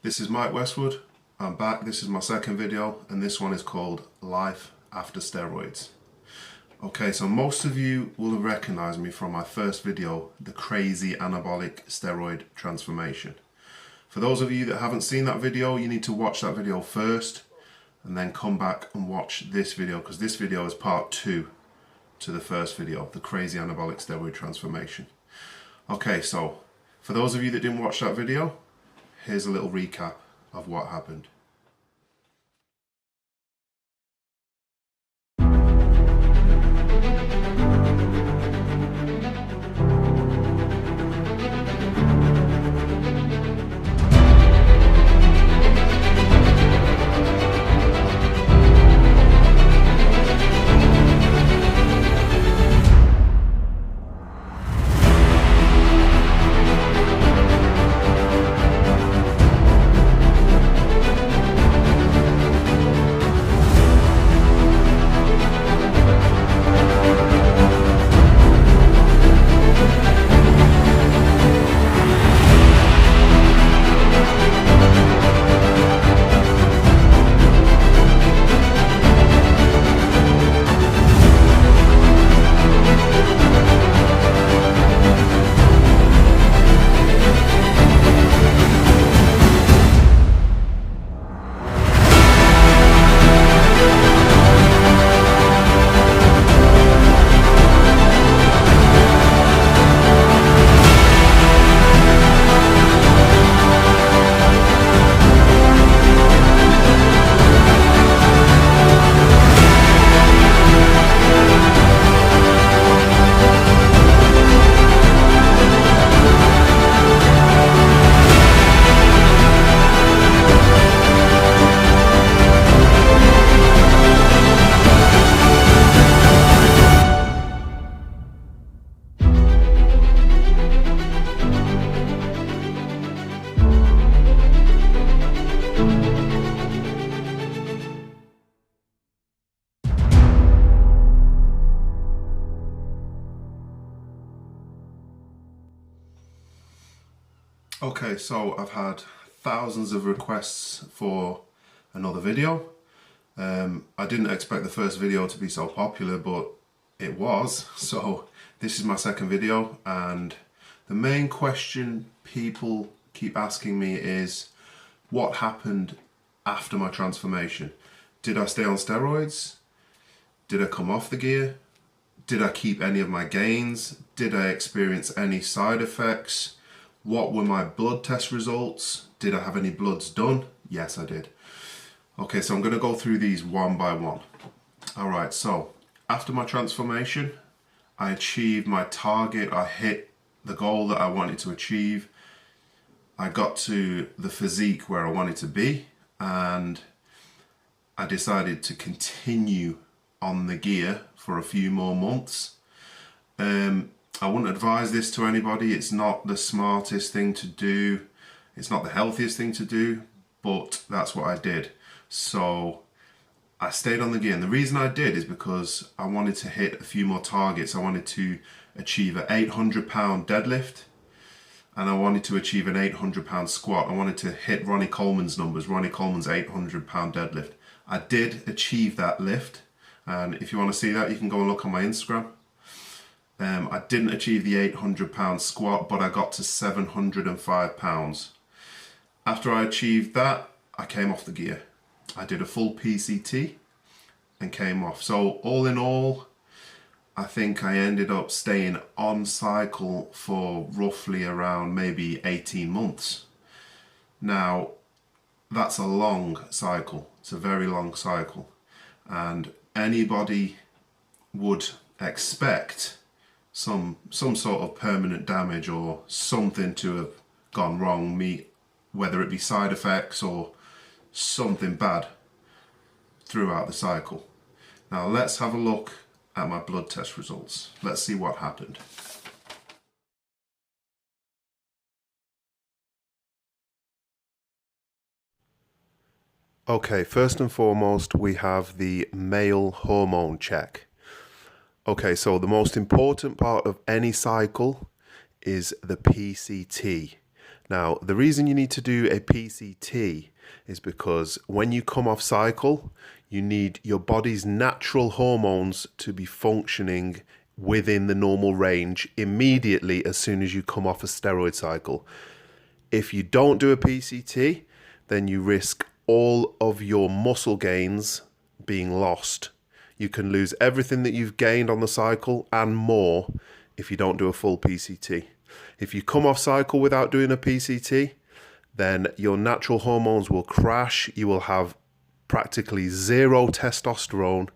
This is Mike Westwood. I'm back. This is my second video, and this one is called Life After Steroids. Okay, so most of you will have recognized me from my first video, the crazy anabolic steroid transformation. For those of you that haven't seen that video, you need to watch that video first and then come back and watch this video, because this video is part 2 to the first video, the crazy anabolic steroid transformation. Okay, so for those of you that didn't watch that video, here's a little recap of what happened. Okay, so I've had thousands of requests for another video. I didn't expect the first video to be so popular, but it was. So this is my second video, and the main question people keep asking me is, what happened after my transformation? Did I stay on steroids? Did I come off the gear? Did I keep any of my gains? Did I experience any side effects? What were my blood test results? Did I have any bloods done? Yes, I did. Okay, so I'm going to go through these one by one. Alright, so after my transformation, I achieved my target. I hit the goal that I wanted to achieve. I got to the physique where I wanted to be, and I decided to continue on the gear for a few more months. I wouldn't advise this to anybody. It's not the smartest thing to do. It's not the healthiest thing to do, but that's what I did. So I stayed on the gear. And the reason I did is because I wanted to hit a few more targets. I wanted to achieve an 800-pound deadlift, and I wanted to achieve an 800-pound squat. I wanted to hit Ronnie Coleman's numbers, Ronnie Coleman's 800-pound deadlift. I did achieve that lift, and if you want to see that, you can go and look on my Instagram. I didn't achieve the 800-pound squat, but I got to 705 pounds. After I achieved that, I came off the gear. I did a full PCT and came off. So all in all, I think I ended up staying on cycle for roughly around maybe 18 months. Now, that's a long cycle. It's a very long cycle. And anybody would expect some sort of permanent damage or something to have gone wrong, whether it be side effects or something bad throughout the cycle. Now let's have a look at my blood test results. Let's see what happened. Okay, first and foremost, we have the male hormone check. Okay, so the most important part of any cycle is the PCT. Now, the reason you need to do a PCT is because when you come off cycle, you need your body's natural hormones to be functioning within the normal range immediately as soon as you come off a steroid cycle. If you don't do a PCT, then you risk all of your muscle gains being lost. You can lose everything that you've gained on the cycle and more if you don't do a full PCT. If you come off cycle without doing a PCT, then your natural hormones will crash. You will have practically zero testosterone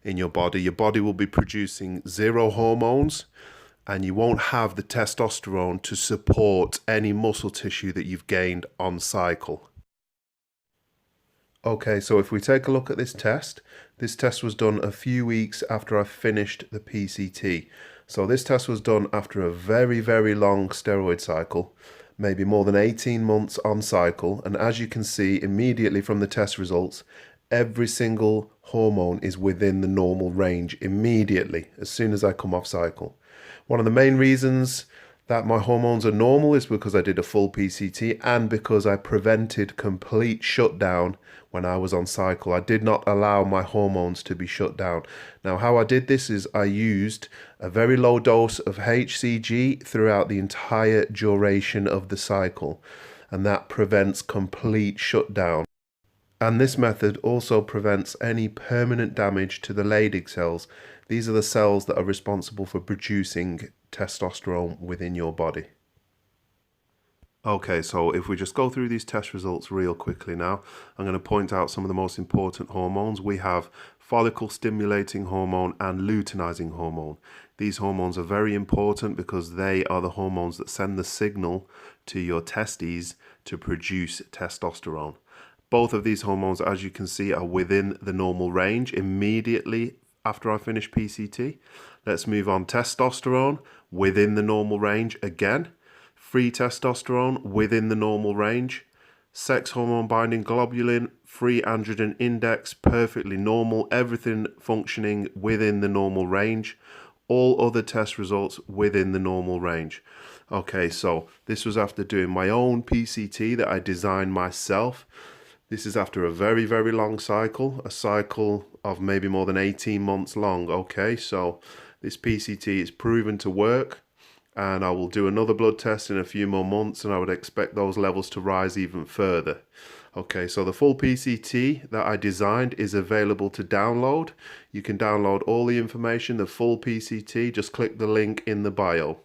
in your body. Your body will be producing zero hormones, and you won't have the testosterone to support any muscle tissue that you've gained on cycle. Okay, so if we take a look at this test was done a few weeks after I finished the PCT. So this test was done after a very, very long steroid cycle, maybe more than 18 months on cycle. And as you can see immediately from the test results, every single hormone is within the normal range immediately, as soon as I come off cycle. One of the main reasons that my hormones are normal is because I did a full PCT and because I prevented complete shutdown when I was on cycle. I did not allow my hormones to be shut down. Now, how I did this is I used a very low dose of HCG throughout the entire duration of the cycle, and that prevents complete shutdown. And this method also prevents any permanent damage to the Leydig cells. These are the cells that are responsible for producing testosterone within your body. Okay, so if we just go through these test results real quickly now, I'm going to point out some of the most important hormones. We have follicle stimulating hormone and luteinizing hormone. These hormones are very important because they are the hormones that send the signal to your testes to produce testosterone. Both of these hormones, as you can see, are within the normal range immediately after I finish PCT. Let's move on. Testosterone within the normal range again. Free testosterone within the normal range. Sex hormone binding globulin, free androgen index, perfectly normal. Everything functioning within the normal range. All other test results within the normal range. Okay, so this was after doing my own PCT that I designed myself. This is after a very, very long cycle, a cycle of maybe more than 18 months long. Okay, so this PCT is proven to work, and I will do another blood test in a few more months, and I would expect those levels to rise even further. Okay, so the full PCT that I designed is available to download. You can download all the information, the full PCT, just click the link in the bio.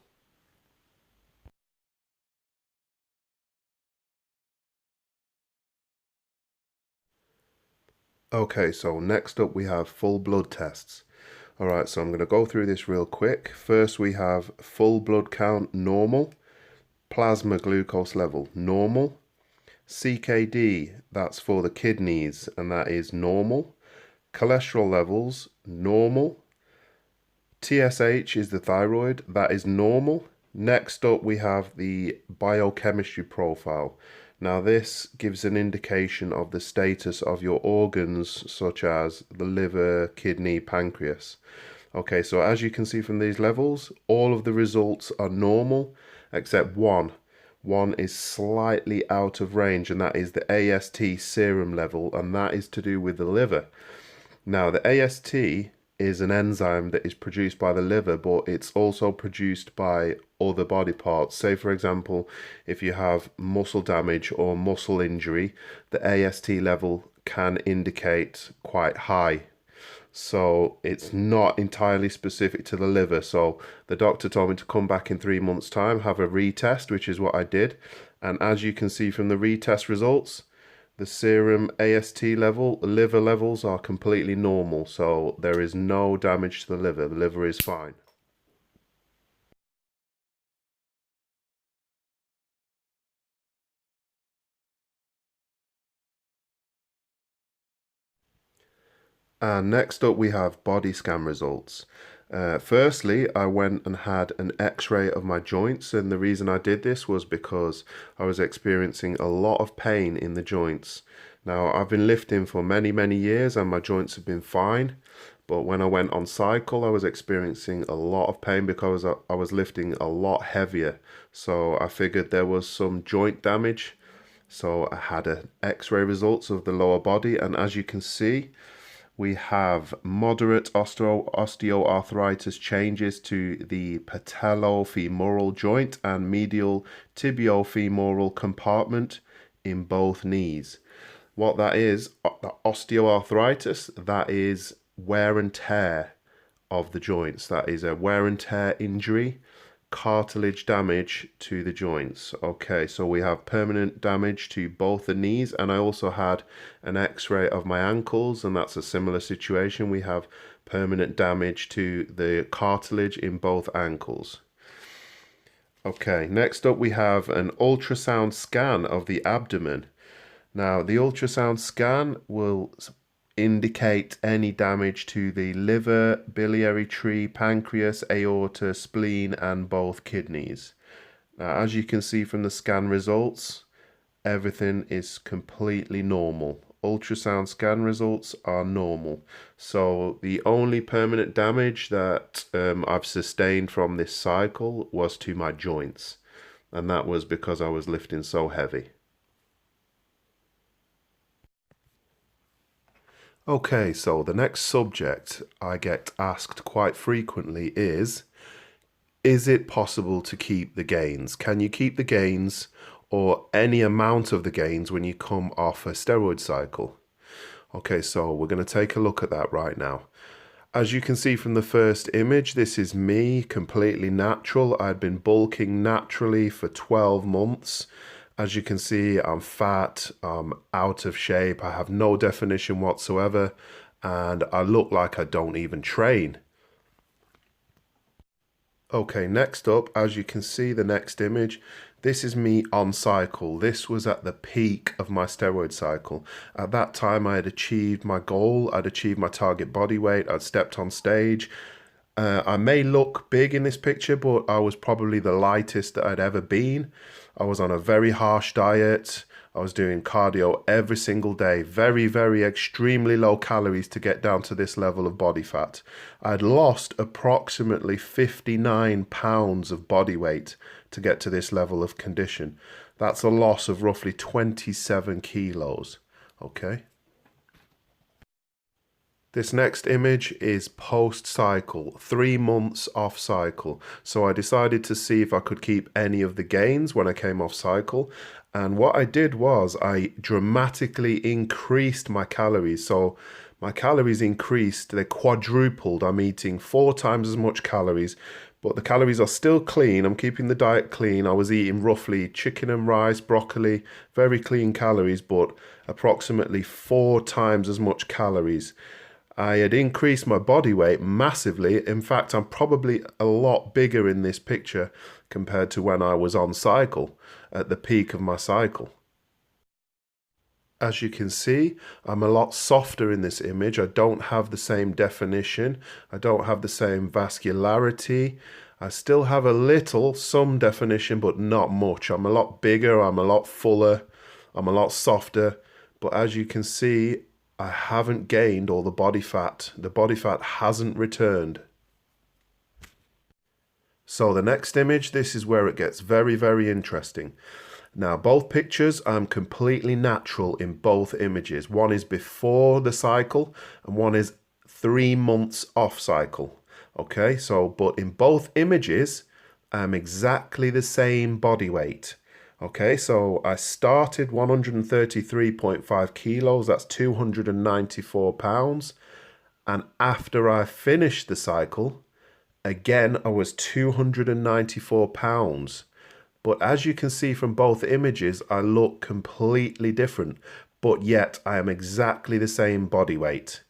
Okay, so next up we have full blood tests. Alright, so I'm going to go through this real quick. First we have full blood count normal, plasma glucose level normal, CKD, that's for the kidneys, and that is normal, cholesterol levels normal, TSH is the thyroid, that is normal. Next up we have the biochemistry profile. Now this gives an indication of the status of your organs such as the liver, kidney, pancreas. Okay, so as you can see from these levels, all of the results are normal except one. One is slightly out of range, and that is the AST serum level, and that is to do with the liver. Now the AST is an enzyme that is produced by the liver, but it's also produced by other body parts. Say for example, if you have muscle damage or muscle injury, the AST level can indicate quite high. So it's not entirely specific to the liver. So the doctor told me to come back in 3 months' time, have a retest, which is what I did. And as you can see from the retest results, the serum AST level, the liver levels are completely normal, so there is no damage to the liver. The liver is fine. And next up we have body scan results. Firstly, I went and had an x-ray of my joints, and the reason I did this was because I was experiencing a lot of pain in the joints. Now, I've been lifting for many years and my joints have been fine, But when I went on cycle, I was experiencing a lot of pain because I was lifting a lot heavier. So I figured there was some joint damage. So I had an X-ray results of the lower body, and as you can see, we have moderate osteoarthritis changes to the patellofemoral joint and medial tibiofemoral compartment in both knees. What that is, osteoarthritis, that is wear and tear of the joints. That is a wear and tear injury, cartilage damage to the joints. Okay, so we have permanent damage to both the knees, and I also had an x-ray of my ankles, and that's a similar situation. We have permanent damage to the cartilage in both ankles. Okay, next up we have an ultrasound scan of the abdomen. Now, the ultrasound scan will indicate any damage to the liver, biliary tree, pancreas, aorta, spleen, and both kidneys. Now, as you can see from the scan results, everything is completely normal. Ultrasound scan results are normal. So the only permanent damage that I've sustained from this cycle was to my joints, and that was because I was lifting so heavy. Okay, so the next subject I get asked quite frequently is it possible to keep the gains? Can you keep the gains or any amount of the gains when you come off a steroid cycle? Okay, so we're going to take a look at that right now. As you can see from the first image, this is me, completely natural. I'd been bulking naturally for 12 months. As you can see, I'm fat, I'm out of shape, I have no definition whatsoever, and I look like I don't even train. Okay, next up, as you can see, the next image, this is me on cycle. This was at the peak of my steroid cycle. At that time, I had achieved my goal, I'd achieved my target body weight, I'd stepped on stage. I may look big in this picture, but I was probably the lightest that I'd ever been. I was on a very harsh diet. I was doing cardio every single day, very, very extremely low calories to get down to this level of body fat. I'd lost approximately 59 pounds of body weight to get to this level of condition. That's a loss of roughly 27 kilos, okay? This next image is post-cycle, 3 months off cycle. So I decided to see if I could keep any of the gains when I came off cycle. And what I did was I dramatically increased my calories. So my calories increased, they quadrupled. I'm eating 4 times as much calories, but the calories are still clean. I'm keeping the diet clean. I was eating roughly chicken and rice, broccoli, very clean calories, but approximately 4 times as much calories. I had increased my body weight massively. In fact, I'm probably a lot bigger in this picture compared to when I was on cycle, at the peak of my cycle. As you can see, I'm a lot softer in this image. I don't have the same definition. I don't have the same vascularity. I still have some definition, but not much. I'm a lot bigger, I'm a lot fuller, I'm a lot softer. But as you can see, I haven't gained all the body fat. The body fat hasn't returned. So the next image, this is where it gets very, very interesting. Now, both pictures, I'm completely natural in both images. One is before the cycle and one is 3 months off cycle. Okay, so, but in both images, I'm exactly the same body weight. Okay, so I started 133.5 kilos, that's 294 pounds. And after I finished the cycle, again, I was 294 pounds. But as you can see from both images, I look completely different, but yet I am exactly the same body weight.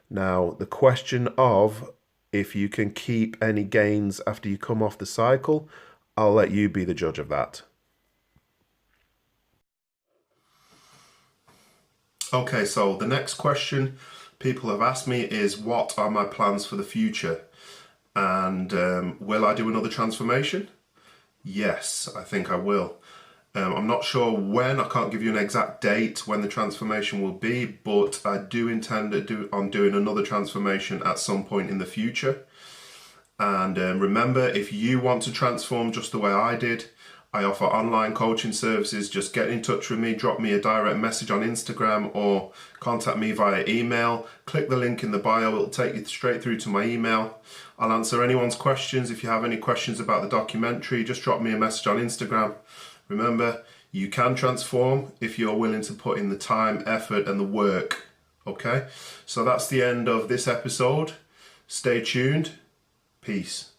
Now, the question of if you can keep any gains after you come off the cycle, I'll let you be the judge of that. Okay, so the next question people have asked me is, what are my plans for the future? And will I do another transformation? Yes, I think I will. I'm not sure when, I can't give you an exact date when the transformation will be, but I do intend on doing another transformation at some point in the future. And remember, if you want to transform just the way I did, I offer online coaching services. Just get in touch with me, drop me a direct message on Instagram or contact me via email. Click the link in the bio, it'll take you straight through to my email. I'll answer anyone's questions. If you have any questions about the documentary, just drop me a message on Instagram. Remember, you can transform if you're willing to put in the time, effort and the work. Okay, so that's the end of this episode. Stay tuned. Peace.